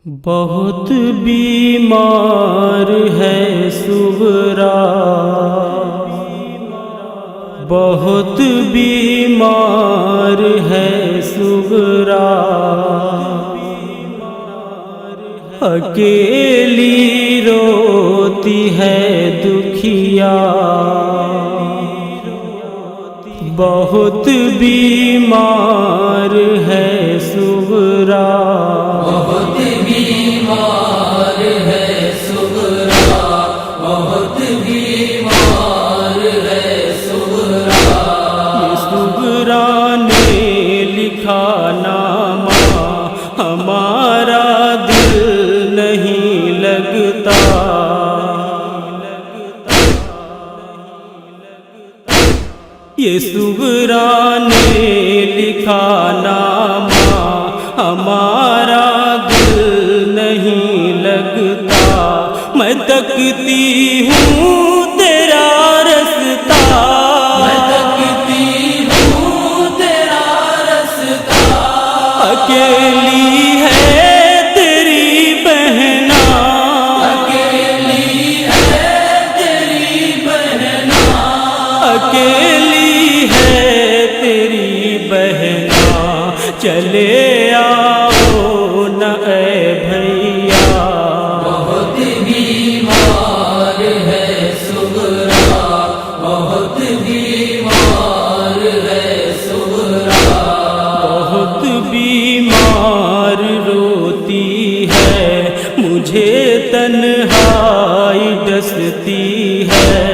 بہت بیمار ہے سغرا، بہت بیمار ہے سغرا، اکیلی روتی ہے دکھیا، بہت بیمار ہے سغرا، بہت بیمار ہے سغرا، بہت بیمار ہے سغرا۔ یہ سغرا نے لکھا نامہ، ہمارا دل نہیں لگتا، یہ سغرا نے لکھا نامہ، ہمارا دل نہیں لگتا، میں تکتی ہوں تیرا رستہ، میں تکتی ہوں تیرا رستہ، اکیلی ہے تیری بہنا، اکیلی ہے تیری بہنا، اکیلی ہے تیری بہنا، چلے آؤ نہ اے بھیا، بہت بیمار ہے سغرا، بہت بیمار ہے سغرا۔ بہت بیمار روتی ہے، مجھے تنہائی ڈستی ہے،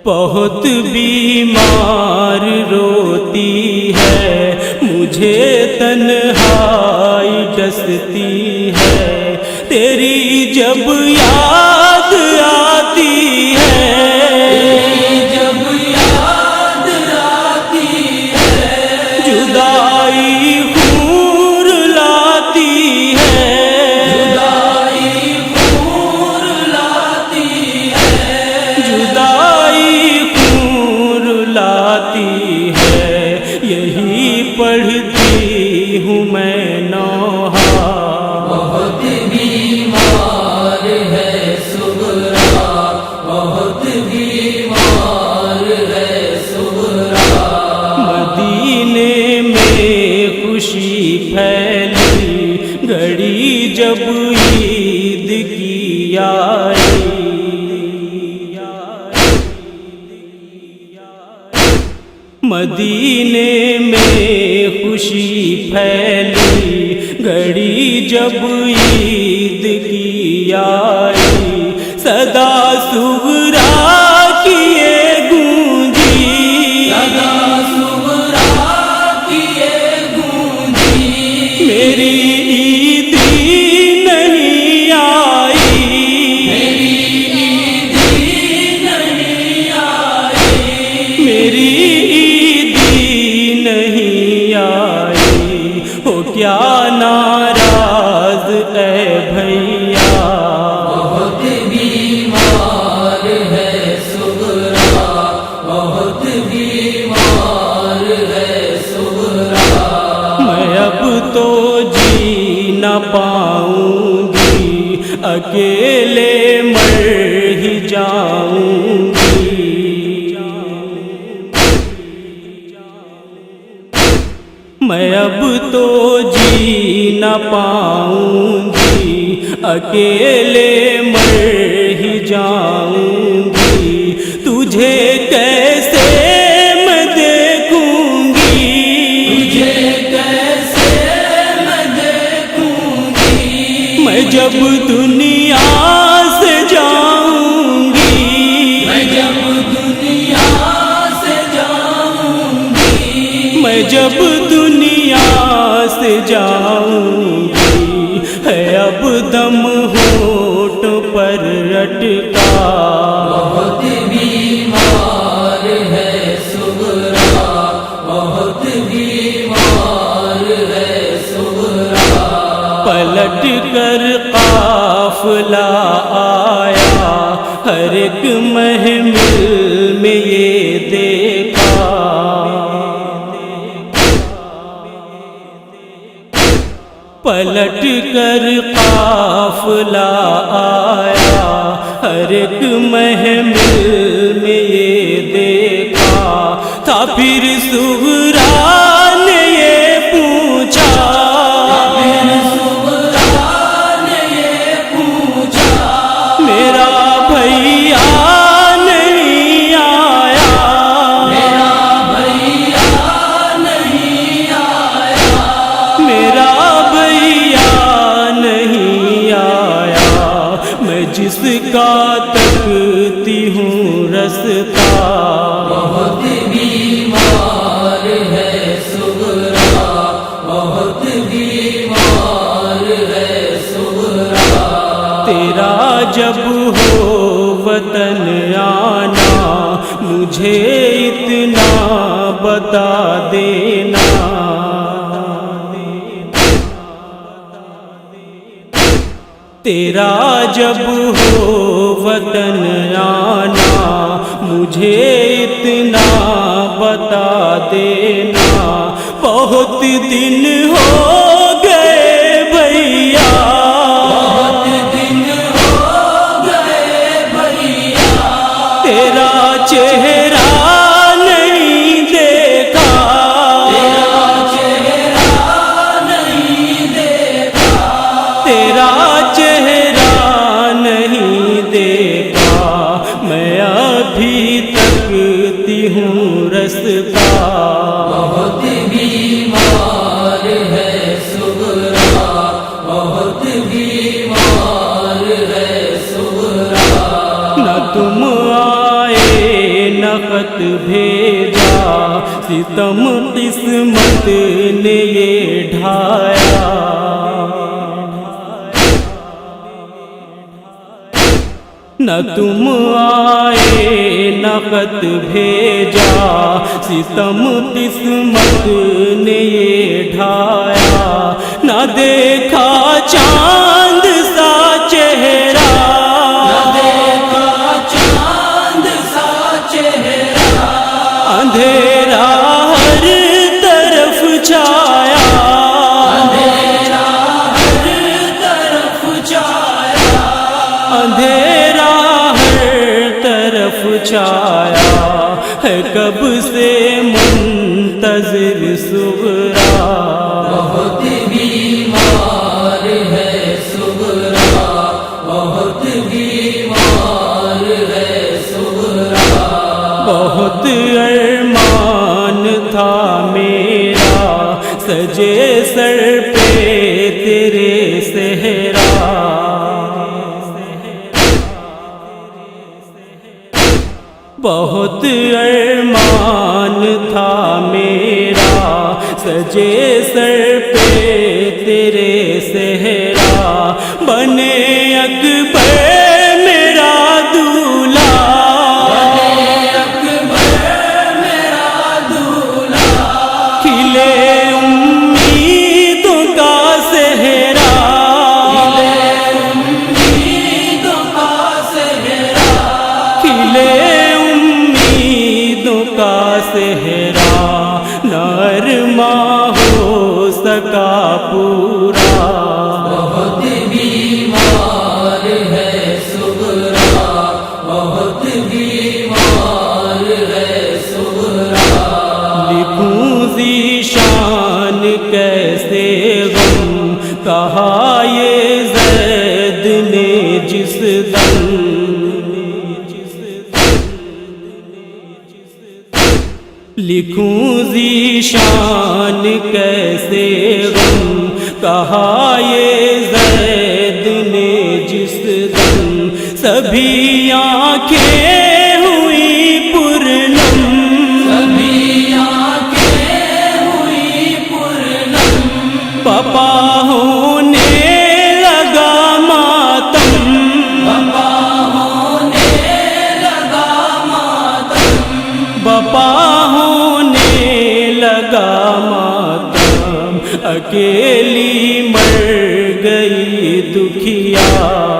بہت بیمار روتی ہے، مجھے تنہائی ڈستی ہے، تیری جب یاد آتی ہے، جب یاد آتی ہے، جدائی خور لاتی ہے، جدائی خور لاتی ہے، جدائی خور لاتی ہے، یہی پڑھتی ہوں میں نوحہ، بہت بیمار ہے سغرا، بہت بیمار ہے سغرا۔ مدینے میں خوشی پھیلی، گھڑی جب عید کی آئی، مدینے میں خوشی پھیلی، گھڑی جب عید کی آئی، صدا سغرا کی یہ گونجی، صدا سغرا کی یہ گونجی، میری عیدی نہیں آئی، میری عیدی نہیں آئی، میری عیدی نہیں آئی، ہو کیا ناراض اے بھیا، بہت بیمار ہے سغرا، بہت بیمار ہے سغرا۔ میں اب تو جی نہ پاؤں گی، اکیلے مر ہی جاؤں گی، میں اب تو جی نہ پاؤں گی، اکیلے مر ہی جاؤں گی، تجھے کیسے میں دیکھوں گی، تجھے کیسے میں دیکھوں گی، میں جب دنیا سے جاؤں گی، میں جب دنیا سے جاؤں گی، میں جب دنیا سے جاؤں گی، ہے اب دم ہونٹ پر اٹکا، بہت بیمار ہے سغرا، بہت بیمار ہے سغرا۔ پلٹ کر قافلہ آیا، ہر ایک محمل میں یہ دیکھا، کر قافلہ آیا، ہر ایک محمل میں یہ دیکھا تھا، پھر صغرا نے یہ پوچھا، میرا بھیا نہیں آیا، میرا بھیا نہیں آیا، میں جس کا تکتی ہوں رستہ، بہت بیمار ہے صغرا، بہت بیمار ہے صغرا، تیرا جب ہو وطن آنا مجھے اتنا بتا دینا، تیرا جب ہو وطن آنا مجھے اتنا بتا دینا، بہت دن ہو گئے بھیا، تیرا چہرہ نہیں دیکھا، تیرا چہرہ نہیں دیکھا، میں ابھی تکتی ہوں رستہ، بہت بیمار ہے صغرا، بہت بیمار ہے صغرا، نہ تم آئے نہ خط بھیجا، ستم قسمت نے یہ ڈھایا، نہ تم آئے نہ خط بھیجا، ستم قسمت نے یہ ڈھایا، نہ دیکھا چاند سا چہرہ، اندھیرا ہر طرف چھایا، اندھیرا ہر طرف چھایا، ہے کب سے منتظر صغرا، بہت بیمار ہے صغرا، بہت بیمار ہے صغرا، بہت ارمان تھا میرا سجے سر پہ تیرے صحرا، بہت ارمان تھا میرا سجے سر پہ تیرے صحرا، بنے اکبر میرا دولہا، کھلے امیدوں کا صحرا، کھلے امیدوں کا صحرا، نہ ارماں ہو سکا پورا، بہت بیمار ہے صغرا، بہت بیمار ہے صغرا، لکھوں ذیشان کیسے غم کہا یہ زید نے جس دم، لکھوں ذیشان کیسے غم کہا یہ زید نے جس دم، سبھی آنکھیں ہوئی پرنم، پپا ہونے لگا ماتم، بپا ہونے لگا ماتم، اکیلی مر گئی دکھیا،